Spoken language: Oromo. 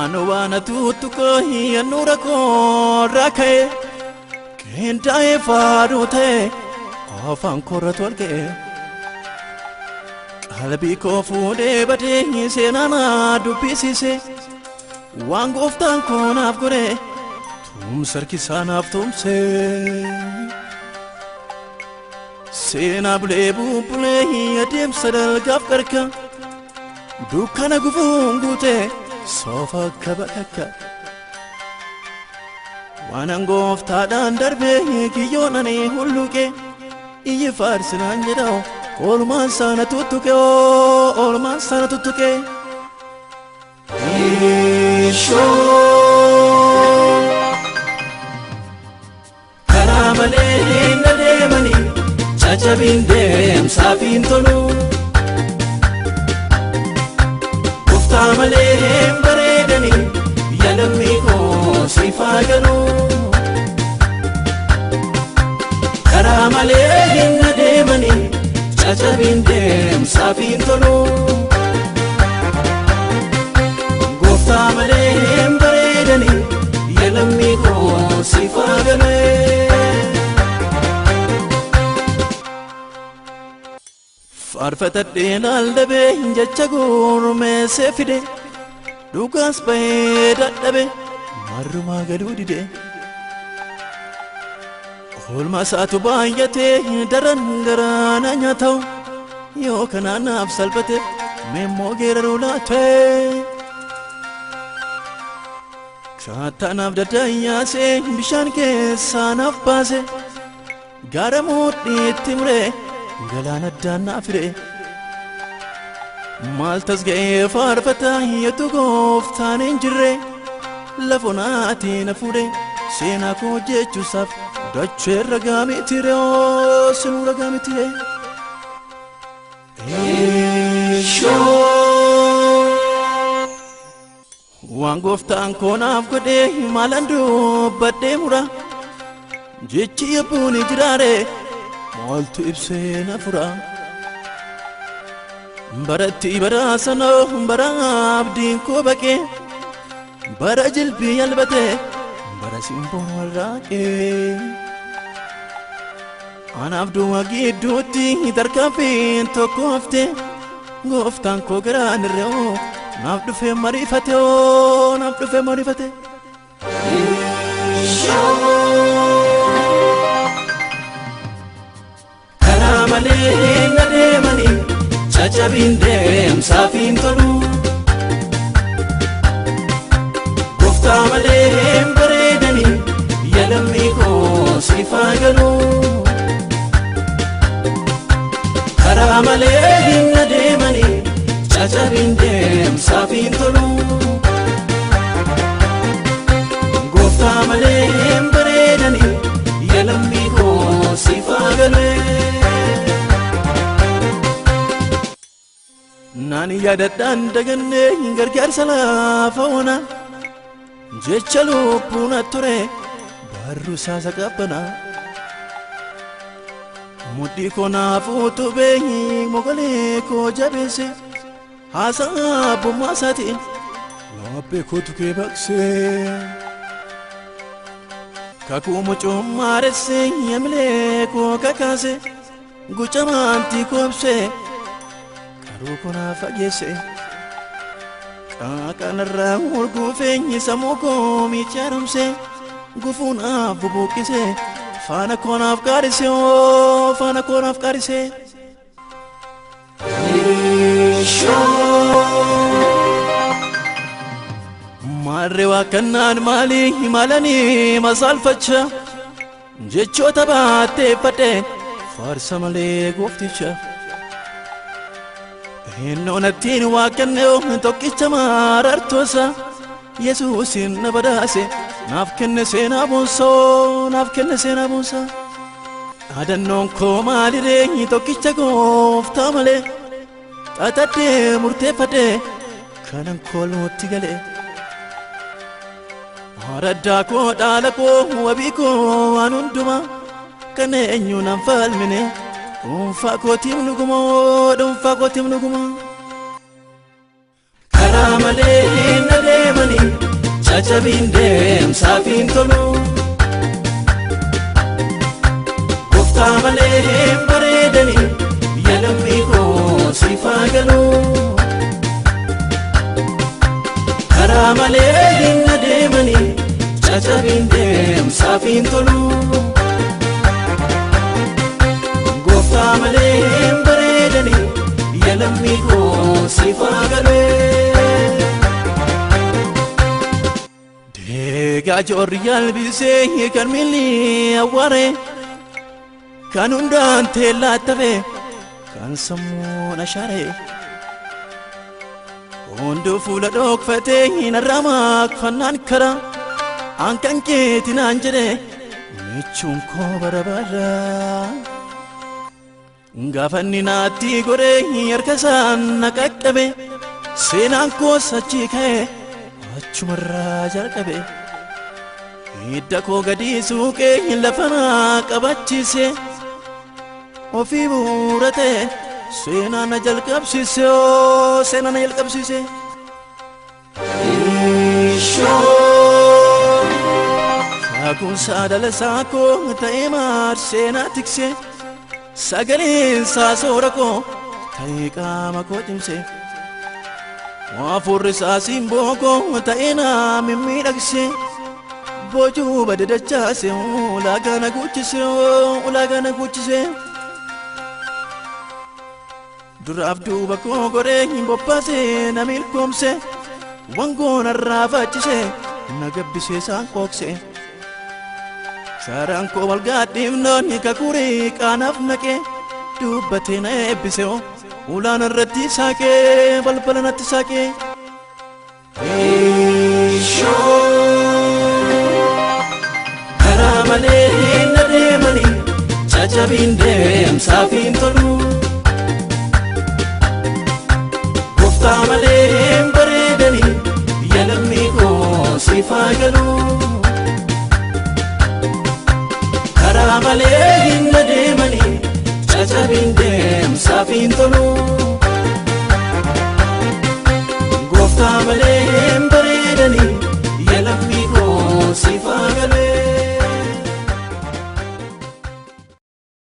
Anwana tutuko hiyanura ko rakae Kentae farute Ofan koratolke Kalbi ko fude bate senana dubisise Wangoftan ko nafgore Tum sarkisanaf tumse Sena bulebu bulehi adem sadal gafkarka Dukana gufungute Sofa kabaka Wanangofta dan darbe kiyonani huluke Iye farsinan jedao Olman sana tutuke Olman sana tutuke Isho Karamale nademani Chachabindem safin tolu Uftamalem baredani Yalamiko sifaganu Karamale nademani Chachabindem safin tolu Uftamalem baredani Yalamiko sifaganu Farfatadeen aldabe jachagur me sefide Dukas bae daddabe marruma gadudide Holma saatu baayate daran garana nyataw Yo kanana salpate memmo gerarulate Khatanaf dadaya se bishan ke sanaf base garamut itimre Galana dana fire Maltas gae farfata yetu goftan injire Lafonati na fure Sena ko jechu saf Dache ragami tire o sinu ragami tire Isho Wangoftan ko naf gode malandu badde mura Jechi yapuni jirare Maltu ibsena fura Baratti barasano barabdin ko bake Barajil bi albate barasimbo rake Anabdu agidduti darkafin tokofte Goftan ko gran reo nabdu fe marifate o nabdu fe marifate Karamale nademani Chachabindem safin tolu Goftamalem baredani Yalamiko sifaganu Karamale nademani Chachabindem safin tolu Goftamalem baredani Yalamiko sifaganu Nani yadadan dagane gargar salafona Jechalu puna ture baru sasa kapana Mudi ko nafutu behi mogale ko jabese Hasa bumasati lope ko tuke bakse Kaku mucho marese yamle ko kakase Guchamanti kopse Rukuna fagese Kakanarra urgufenyi samuko micharumse Gufuna bubukise Fana konaf karise o Fana konaf karise Isho Marrewa kannan mali himalani masalfacha Jecho tabate pate Farsa male gufticha Hinno nattiin waaqannoo tokkicha marartoosa Yesuusin na badhaase naaf kenne seenaa boonsoo naaf kenne seenaa boonsaa Adannoon koo maaliree tokkicha gooftaa malee xaxadhee murteeffadhee kanan koolnuutti galee Haraddaa koo dhaala koo wabii koo waan hundumaa kan eenyuun an falmine Dhuunfaa kootiif nugumoo dhuunfaa kootiif nugumoo Karaa malee hin adeemanii cacabiin deemsaaf hin tolu. Gooftaa malee hin bareedanii yaa lammii koo siif haa galu. Karaa malee hin adeemanii cacabiin deemsaaf hin tolu. Gooftaa malee hin bareedanii yaa lammii koo siif haa galu. Deegaa joorri yaalbisee kan miilli awwaare kan hundaan teellaa tafe kan sammuun ashaare hunduu fuula dhokfatee hin arraamaaqfannaan karaa an kan keetinaan jedhe michuun koo barbaada. Gaafanni naatti godhee harka isaan na qaqqabe seenaan koos achii ka'e achumarraa jalqabe. Hidda koo gadi suuqee lafa naa qabachiise ofii buurate seenaa na jalqabsiise seenaa na jalqabsiise. Faakuunsaa dhalasaa koo ta'ee maarsee naa tikse sagaleensaa soora koo ta'ee qaama koo cimse. Hafuurri isaa simboo koo ta'ee naa mimmiidhagse boojuu bade dachaase ulaagaa na guuchise ulaagaa na guuchise. Duraaf duuba koo godhee bobbaase na milkoomse wangoo narraa faachise na gabbisee isaan qookse. Saaraan koo walgaadhiifnoon kakurii qaanaaf naqe dubbatee na eebbise ulaan irratti saaqee balbala natti saaqee. Karaa malee hin adeemanii cacabiin deemsaaf hin tolu. Gooftaa malee hin bareedanii yaa lammii koo siif haa galu. Karaa malee hin adeemanii cacabiin deemsaaf hin tolu.